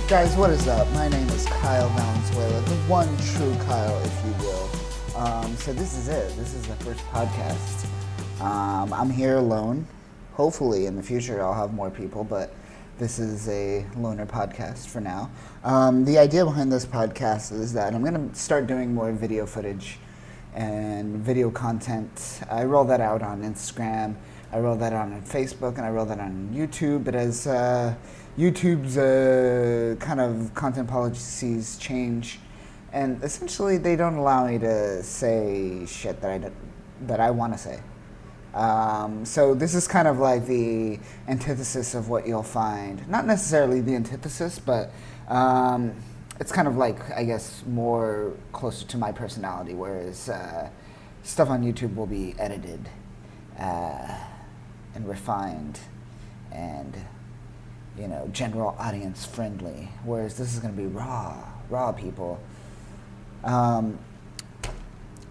Guys, what is up? My name is Kyle Valenzuela, the one true Kyle, if you will. So this is it. This is the first podcast. I'm here alone. Hopefully in the future I'll have more people, but this is a loner podcast for now. The idea behind this podcast is that I'm going to start doing more video footage and video content. I roll that out on Instagram, I roll that out on Facebook, and I roll that on YouTube. But as YouTube's kind of content policies change, and essentially they don't allow me to say shit that I want to say. So this is kind of like the antithesis of what you'll find. Not necessarily the antithesis, but it's kind of like, I guess, more closer to my personality, whereas stuff on YouTube will be edited and refined and, you know, general audience friendly, whereas this is going to be raw people.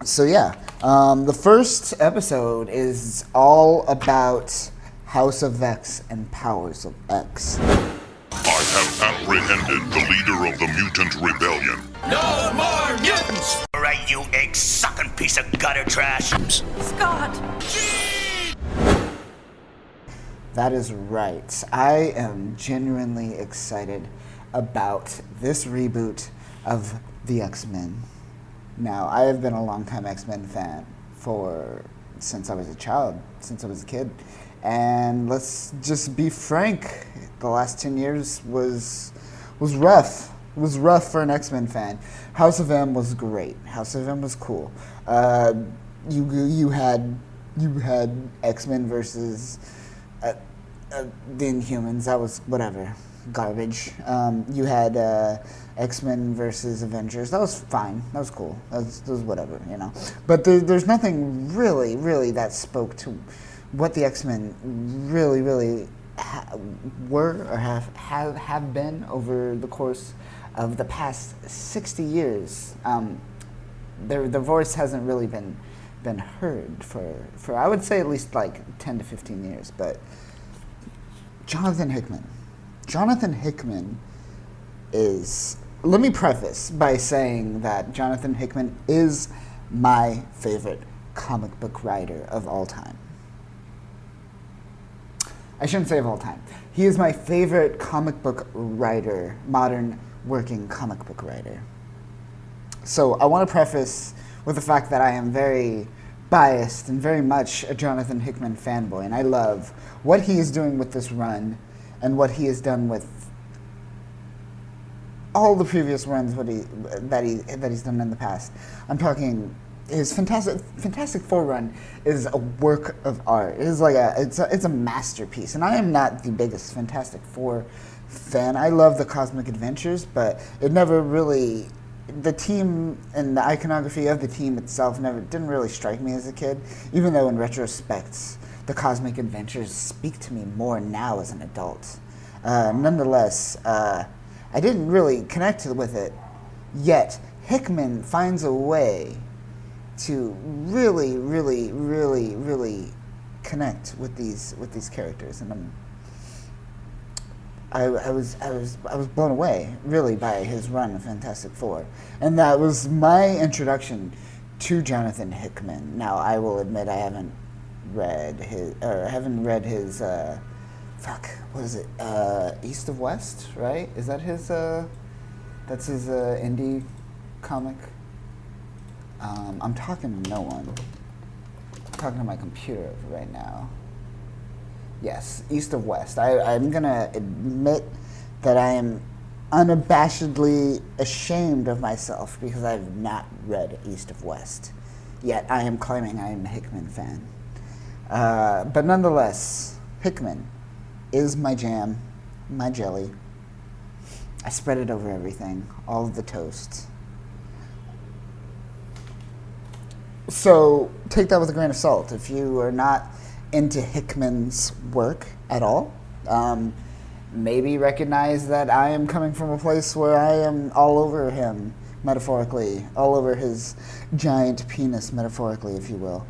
So yeah, the first episode is all about House of X and Powers of X. I have apprehended the leader of the mutant rebellion. No more mutants! All right, you egg-sucking piece of gutter trash. Scott! That is right. I am genuinely excited about this reboot of the X-Men. Now, I have been a longtime X-Men fan since I was a child, since I was a kid. And let's just be frank, the last 10 years was rough. It was rough for an X-Men fan. House of M was great. House of M was cool. You had X-Men versus the Inhumans. That was whatever, garbage. You had X-Men versus Avengers. That was fine. That was cool. That was whatever, you know. But there's nothing really that spoke to what the X-Men really were or have been over the course of the past 60 years. Their voice hasn't really been heard for I would say at least like 10 to 15 years. But Jonathan Hickman is, let me preface by saying that Jonathan Hickman is my favorite comic book writer of all time. I shouldn't say of all time. He is my favorite comic book writer, modern working comic book writer. So I want to preface with the fact that I am very biased and very much a Jonathan Hickman fanboy, and I love what he is doing with this run and what he has done with all the previous runs that he's done in the past. I'm talking his Fantastic Four run is a work of art. It is like it's a masterpiece, and I am not the biggest Fantastic Four fan. I love the Cosmic Adventures, but it never really, the team and the iconography of the team itself didn't really strike me as a kid, even though in retrospect the Cosmic Adventures speak to me more now as an adult. Nonetheless, I didn't really connect with it, yet Hickman finds a way to really connect with these characters, and I was blown away really by his run of Fantastic Four, and that was my introduction to Jonathan Hickman. Now I will admit I haven't read his what is it? East of West, right? Is that his that's his indie comic? I'm talking to no one. I'm talking to my computer right now. Yes, East of West. I'm going to admit that I am unabashedly ashamed of myself because I've not read East of West. Yet I am claiming I am a Hickman fan. But nonetheless, Hickman is my jam, my jelly. I spread it over everything, all of the toast. So take that with a grain of salt. If you are not into Hickman's work at all, maybe recognize that I am coming from a place where I am all over him, metaphorically, all over his giant penis, metaphorically, if you will,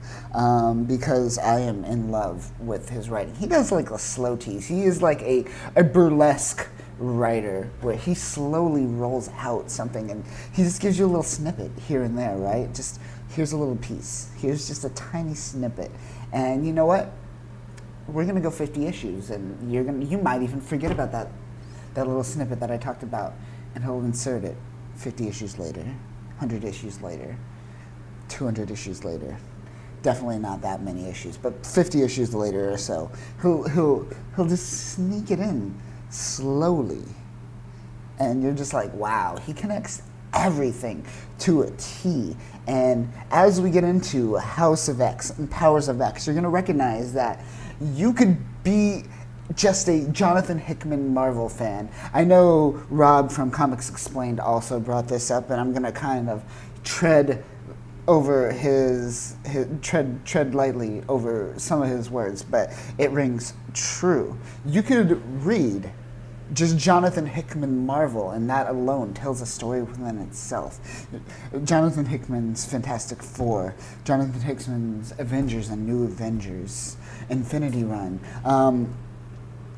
because I am in love with his writing. He does like a slow tease. He is like a burlesque writer where he slowly rolls out something and he just gives you a little snippet here and there, right? Just here's a little piece. Here's just a tiny snippet. And you know what? We're gonna go 50 issues, and you might even forget about that little snippet that I talked about, and he'll insert it 50 issues later, 100 issues later, 200 issues later. Definitely not that many issues, but 50 issues later or so, he'll just sneak it in slowly, and you're just like, wow, he connects everything to a T. And as we get into House of X and Powers of X, you're going to recognize that you could be just a Jonathan Hickman Marvel fan. I know Rob from Comics Explained also brought this up, and I'm going to kind of tread over tread lightly over some of his words, but it rings true. You could read just Jonathan Hickman Marvel, and that alone tells a story within itself. Jonathan Hickman's Fantastic Four, Jonathan Hickman's Avengers and New Avengers, Infinity Run.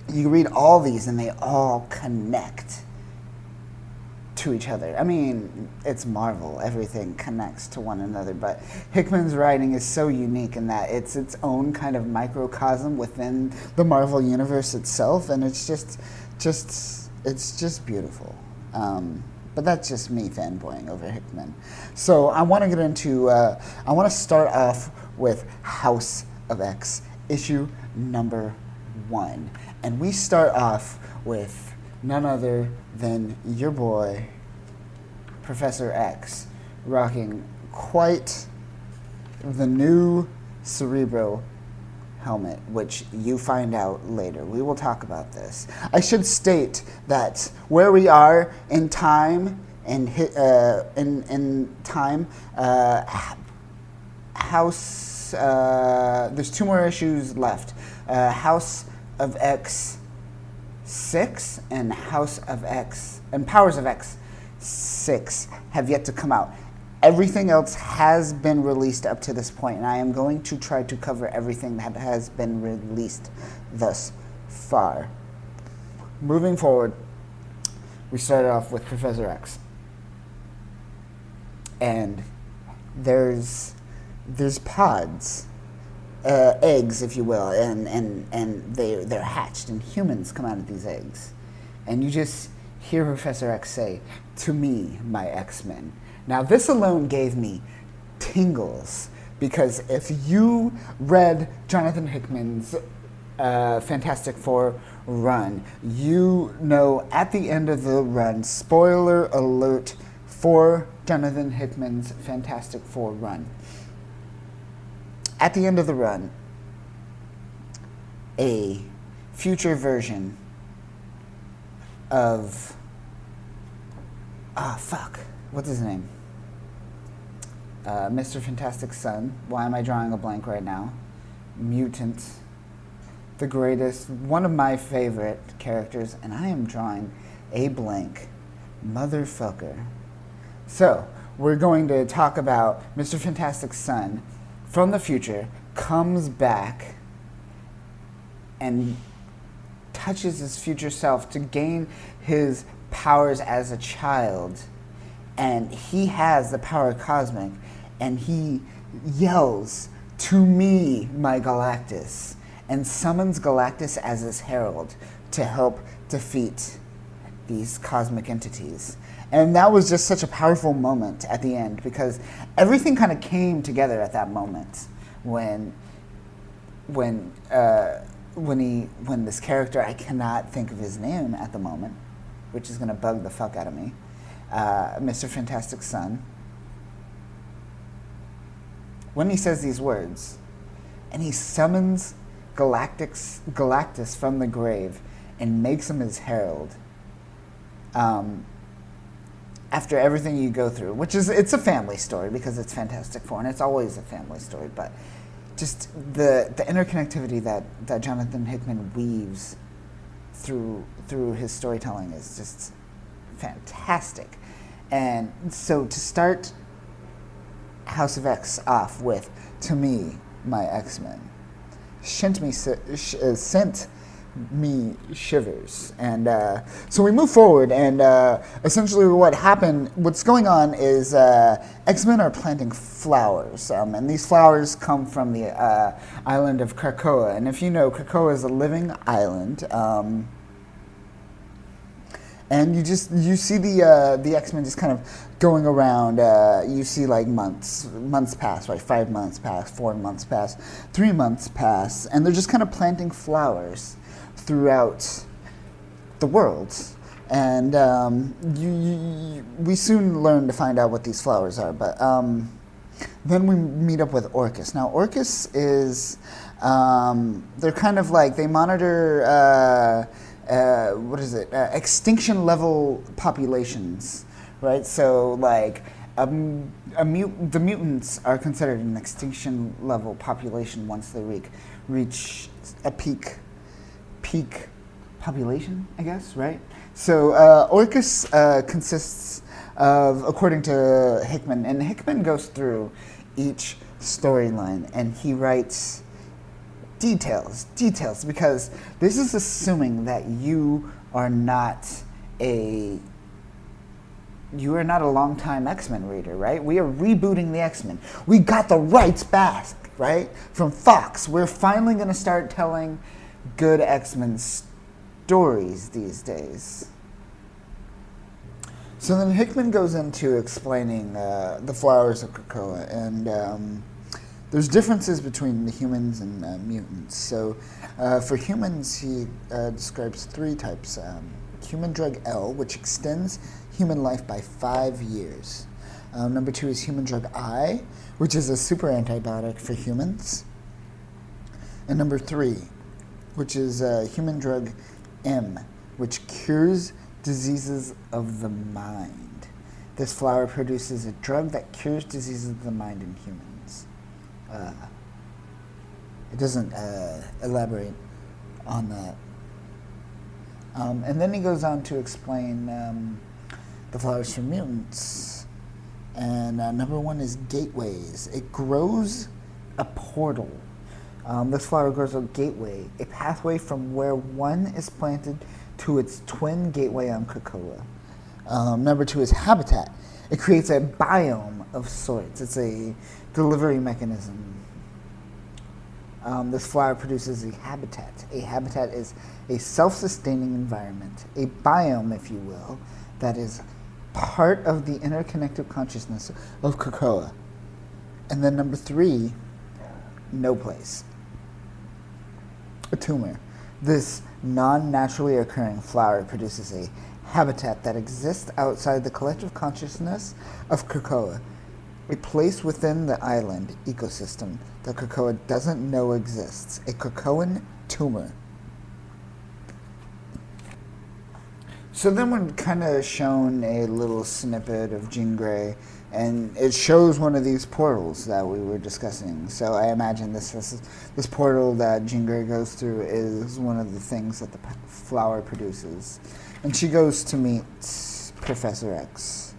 You read all these, and they all connect to each other. I mean, it's Marvel. Everything connects to one another, but Hickman's writing is so unique in that it's its own kind of microcosm within the Marvel universe itself, and it's just beautiful. But that's just me fanboying over Hickman. So I want to get into, I want to start off with House of X, issue number 1. And we start off with none other than your boy, Professor X, rocking quite the new Cerebro helmet, which you find out later. We will talk about this. I should state that where we are in time, House, there's 2 more issues left. House of X 6 and House of X and Powers of X 6 have yet to come out. Everything else has been released up to this point, and I am going to try to cover everything that has been released thus far. Moving forward, we started off with Professor X. And there's pods, eggs, if you will, and they're hatched, and humans come out of these eggs. And you just hear Professor X say, "To me, my X-Men." Now, this alone gave me tingles, because if you read Jonathan Hickman's Fantastic Four run, you know at the end of the run, spoiler alert for Jonathan Hickman's Fantastic Four run, at the end of the run, a future version of, what's his name? Mr. Fantastic's son. Why am I drawing a blank right now? Mutant. The greatest, one of my favorite characters, and I am drawing a blank. Motherfucker. So, we're going to talk about Mr. Fantastic's son from the future, comes back and touches his future self to gain his powers as a child. And he has the power cosmic, and he yells, "To me, my Galactus," and summons Galactus as his herald to help defeat these cosmic entities. And that was just such a powerful moment at the end, because everything kind of came together at that moment when this character, I cannot think of his name at the moment, which is going to bug the fuck out of me, Mr. Fantastic's son, when he says these words, and he summons Galactus from the grave and makes him his herald, after everything you go through, which is, it's a family story because it's Fantastic Four, and it's always a family story, but just the interconnectivity that Jonathan Hickman weaves through his storytelling is just fantastic. And so to start House of X off with, "To me, my X-Men," sent me shivers. And so we move forward, and essentially what's going on is X-Men are planting flowers, and these flowers come from the island of Krakoa. And if you know, Krakoa is a living island. And you see the X-Men just kind of going around. You see like months pass, right? 5 months pass, 4 months pass, 3 months pass, and they're just kind of planting flowers throughout the world. And we soon learn to find out what these flowers are. But then we meet up with Orcus. Now Orcus is they're kind of like they monitor. Extinction level populations, right? So like the mutants are considered an extinction level population once they reach a peak population, I guess, right? So Orcus consists of, according to Hickman, and Hickman goes through each storyline and he writes details, because this is assuming that you are not a longtime X-Men reader, right? We are rebooting the X-Men. We got the rights back, right? From Fox. We're finally going to start telling good X-Men stories these days. So then Hickman goes into explaining the flowers of Krakoa, and there's differences between the humans and mutants. So for humans, he describes 3 types. Human drug L, which extends human life by 5 years. Number 2 is human drug I, which is a super antibiotic for humans. And number 3, which is human drug M, which cures diseases of the mind. This flower produces a drug that cures diseases of the mind in humans. It doesn't elaborate on that. And then he goes on to explain the flowers for mutants. And number 1 is gateways. It grows a portal. This flower grows a gateway, a pathway from where one is planted to its twin gateway on Krakoa. Number 2 is habitat. It creates a biome of sorts. It's a delivery mechanism. This flower produces a habitat. A habitat is a self-sustaining environment, a biome, if you will, that is part of the interconnected consciousness of Krakoa. And then number 3, no place. A tumor. This non-naturally occurring flower produces a habitat that exists outside the collective consciousness of Krakoa, a place within the island ecosystem that Krakoa doesn't know exists, a Krakoan tumor. So then we're kind of shown a little snippet of Jean Grey, and it shows one of these portals that we were discussing. So I imagine this portal that Jean Grey goes through is one of the things that the flower produces. And she goes to meet Professor X.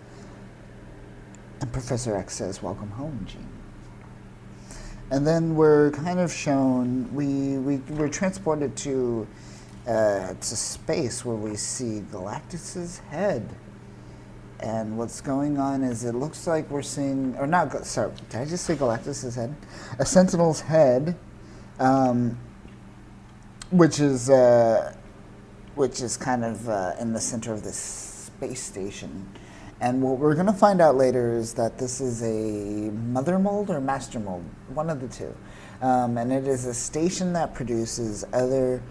And Professor X says, "Welcome home, Jean." And then we're kind of shown, we're transported to space where we see Galactus's head. And what's going on is it looks like we're seeing, or not, sorry, did I just say Galactus's head? A Sentinel's head, which is kind of in the center of this space station. And what we're going to find out later is that this is a mother mold or master mold, one of the two. And it is a station that produces other,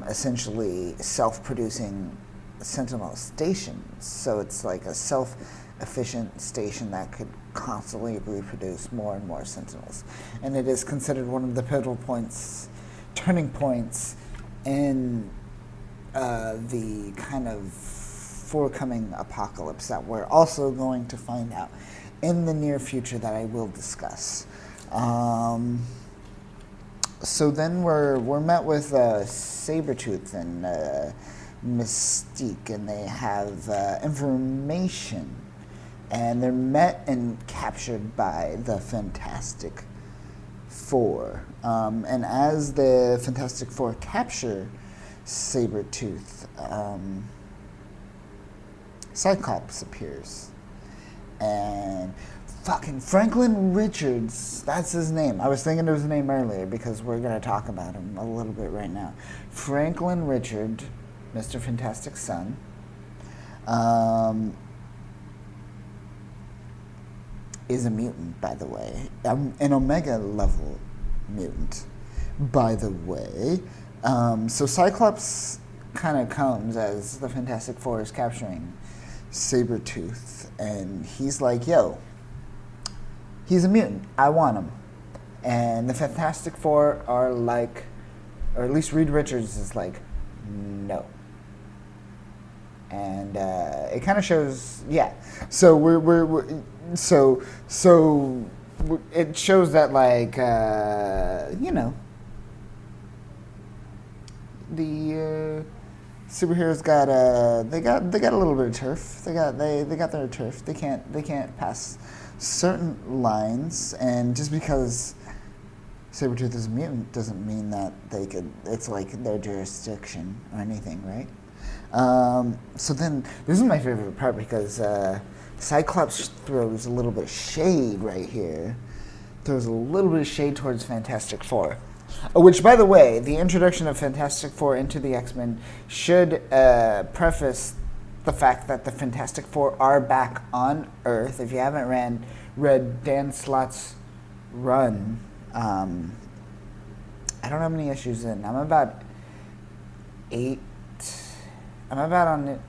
essentially self-producing Sentinel stations. So it's like a self-efficient station that could constantly reproduce more and more Sentinels. And it is considered one of the pivotal points, turning points in the kind of forthcoming apocalypse that we're also going to find out in the near future that I will discuss. So then we're met with Sabretooth and Mystique, and they have information, and they're met and captured by the Fantastic Four. And as the Fantastic Four capture Sabretooth, Cyclops appears. And fucking Franklin Richards, that's his name. I was thinking of his name earlier because we're going to talk about him a little bit right now. Franklin Richard, Mr. Fantastic's son, is a mutant, by the way. An Omega level mutant, by the way. So Cyclops kind of comes as the Fantastic Four is capturing Sabretooth, and he's like, yo, he's a mutant. I want him. And the Fantastic Four are like, or at least Reed Richards is like, no. And it kind of shows, yeah. So it shows that, like, you know, the superheroes got they got a little bit of turf. They got their turf. They can't pass certain lines, and just because Sabretooth is a mutant doesn't mean that they could. It's like their jurisdiction or anything, right? So then, this is my favorite part because Cyclops throws a little bit of shade right here. Throws a little bit of shade towards Fantastic Four. Which, by the way, the introduction of Fantastic Four into the X-Men should preface the fact that the Fantastic Four are back on Earth. If you haven't read Dan Slott's run, I don't know how many issues in. I'm about 8. I'm about on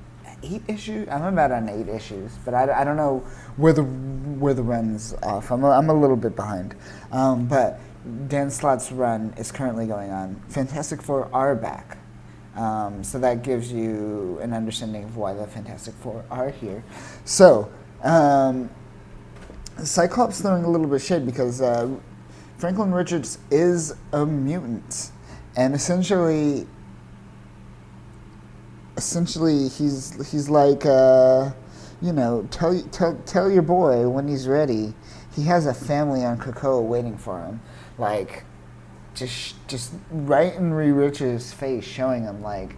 8 issues. I'm about on 8 issues, but I don't know where the run's off. I'm a little bit behind, but Dan Slott's run is currently going on. Fantastic Four are back, so that gives you an understanding of why the Fantastic Four are here. So Cyclops throwing a little bit of shade because Franklin Richards is a mutant, and essentially he's like, you know, tell your boy when he's ready. He has a family on Krakoa waiting for him. Like, just right in Reed Richards' face, showing him like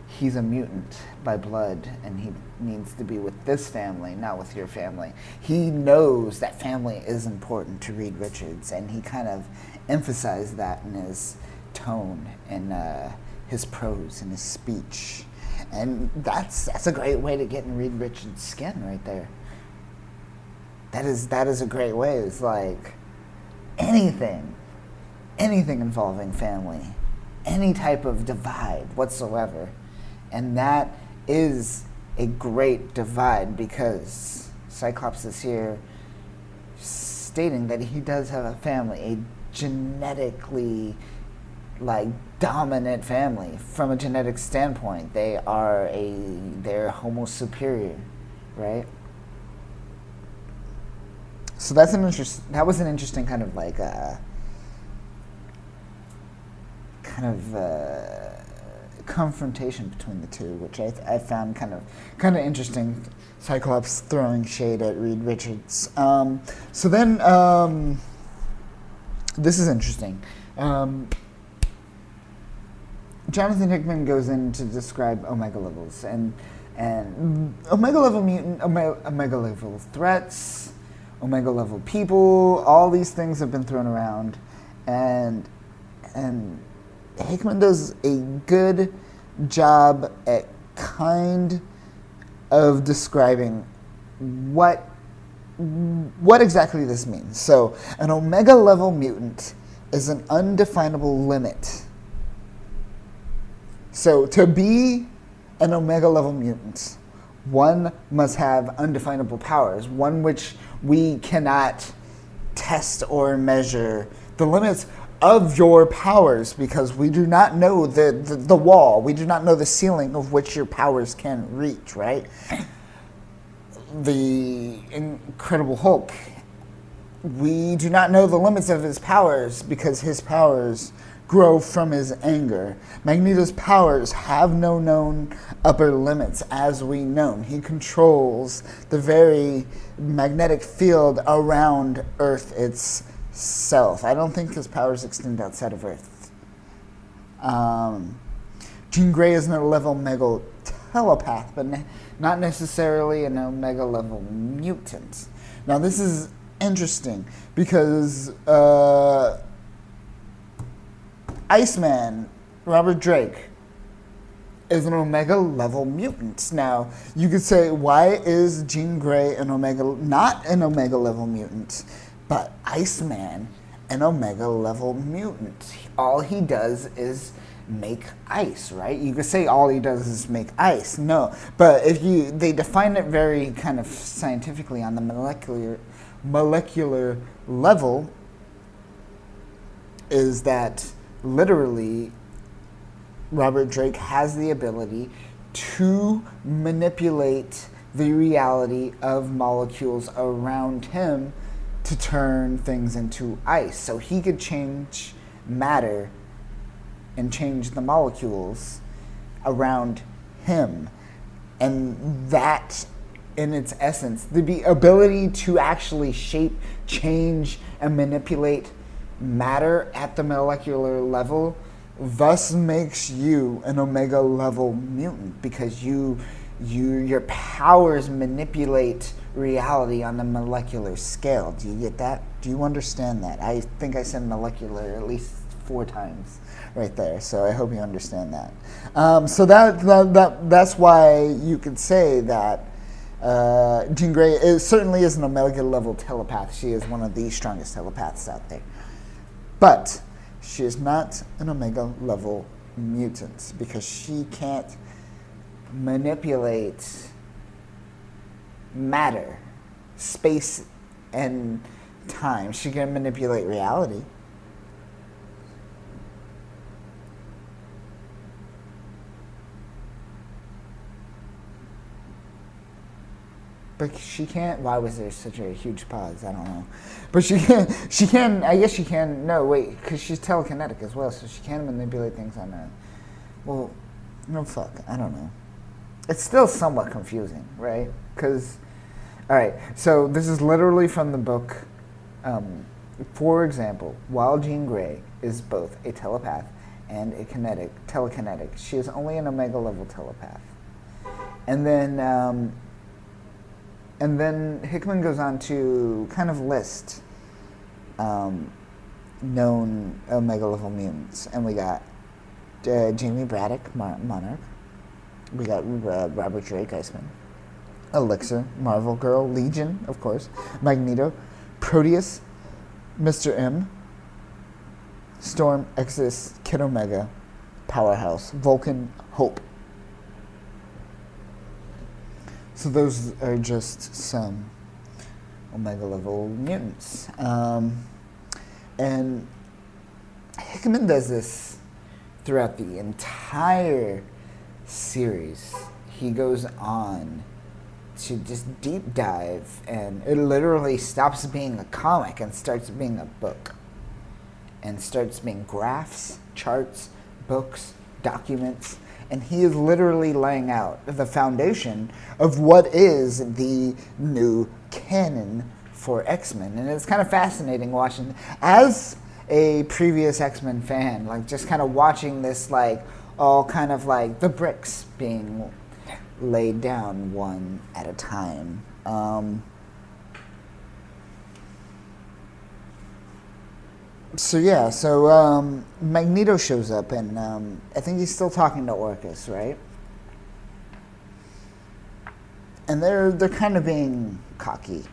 he's a mutant by blood, and he needs to be with this family, not with your family. He knows that family is important to Reed Richards, and he kind of emphasized that in his tone and his prose and his speech. And that's a great way to get in Reed Richards' skin right there. That is a great way. It's like anything involving family, any type of divide whatsoever. And that is a great divide because Cyclops is here stating that he does have a family, a genetically like dominant family from a genetic standpoint. They're Homo superior, right? So that was an interesting kind of like confrontation between the two, which I found kind of interesting. Cyclops throwing shade at Reed Richards. So then this is interesting. Jonathan Hickman goes in to describe Omega levels and Omega level mutant, Omega level threats, Omega level people. All these things have been thrown around, and Hickman does a good job at kind of describing what exactly this means. So, an Omega level mutant is an undefinable limit. So, to be an Omega level mutant, one must have undefinable powers, one which we cannot test or measure the limits of your powers, because we do not know the wall, we do not know the ceiling of which your powers can reach, right? The Incredible Hulk, we do not know the limits of his powers because his powers grow from his anger. Magneto's powers have no known upper limits, as we know. He controls the very magnetic field around Earth self. I don't think his powers extend outside of Earth. Jean Grey is an level Omega telepath, but not necessarily an Omega level mutant. Now this is interesting because Iceman, Robert Drake, is an Omega level mutant. Now you could say, why is Jean Grey not an Omega level mutant, but Iceman an Omega level mutant? All he does is make ice, right? You could say all he does is make ice. No, but they define it very kind of scientifically on the molecular level, is that literally Robert Drake has the ability to manipulate the reality of molecules around him to turn things into ice. So he could change matter and change the molecules around him. And that, in its essence, the ability to actually shape, change, and manipulate matter at the molecular level thus makes you an Omega level mutant, because your powers manipulate reality on the molecular scale. Do you get that? Do you understand that? I think I said molecular at least 4 times right there, so I hope you understand that. So that's why you could say that Jean Grey certainly is an Omega level telepath. She is one of the strongest telepaths out there. But she is not an Omega level mutant, because she can't manipulate matter, space, and time. She can manipulate reality. But she can't. Why was there such a huge pause? I don't know. But she can. I guess she can. No, wait, because she's telekinetic as well, so she can manipulate things on Earth. Well, no, fuck. I don't know. It's still somewhat confusing, right? Because, all right. So this is literally from the book. For example, while Jean Grey is both a telepath and a telekinetic, she is only an Omega level telepath. And then Hickman goes on to kind of list known Omega level mutants. And we got Jamie Braddock, Monarch. We got Robert Drake, Iceman. Elixir, Marvel Girl, Legion, of course. Magneto, Proteus, Mr. M, Storm, Exodus, Kid Omega, Powerhouse, Vulcan, Hope. So those are just some Omega level mutants. And Hickman does this throughout the entire series. He goes on to just deep dive, and it literally stops being a comic and starts being a book. And starts being graphs, charts, books, documents. And he is literally laying out the foundation of what is the new canon for X-Men. And it's kind of fascinating watching, as a previous X-Men fan, like just kind of watching this, like all kind of like the bricks being laid down one at a time. So Magneto shows up, and I think he's still talking to Orcus, right? And they're kind of being cocky.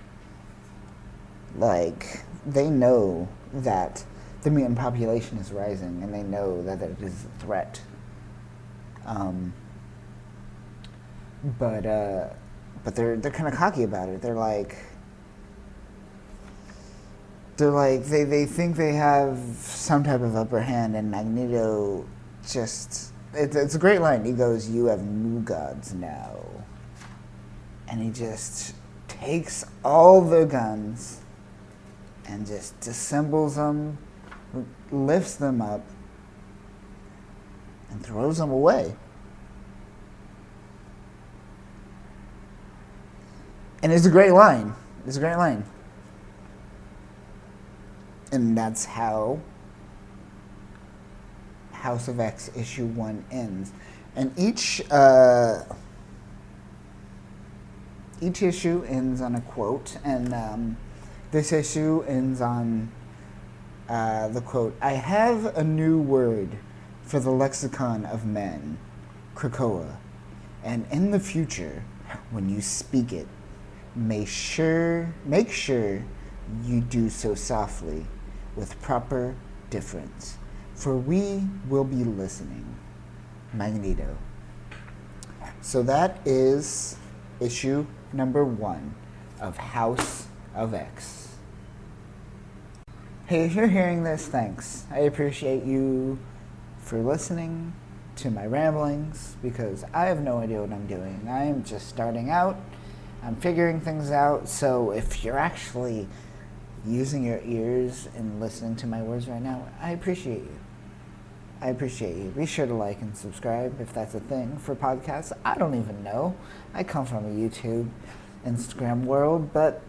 Like, they know that the mutant population is rising, and they know that it is a threat. But they're kind of cocky about it. They think they have some type of upper hand, and Magneto just, it's a great line. He goes, "You have new gods now." And he just takes all the guns and just disassembles them, lifts them up, and throws them away. And it's a great line. It's a great line. And that's how House of X issue 1 ends. And each issue ends on a quote, and this issue ends on the quote, "I have a new word for the lexicon of men, Krakoa, and in the future, when you speak it, make sure you do so softly, with proper difference, for we will be listening. Magneto." So that is issue number 1 of House of X. Hey, if you're hearing this, thanks. I appreciate you for listening to my ramblings, because I have no idea what I'm doing. I am just starting out. I'm figuring things out. So if you're actually using your ears and listening to my words right now, I appreciate you. I appreciate you. Be sure to like and subscribe if that's a thing for podcasts. I don't even know. I come from a YouTube, Instagram world, but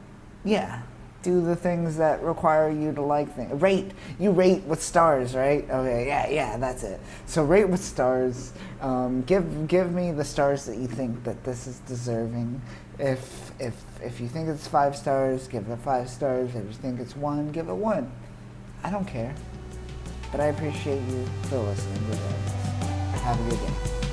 yeah. Do the things that require you to like things. Rate. You rate with stars, right? Okay, yeah, that's it. So rate with stars. Give me the stars that you think that this is deserving. If you think it's 5 stars, give it 5 stars. If you think it's 1, give it 1. I don't care. But I appreciate you for listening. Have a good day.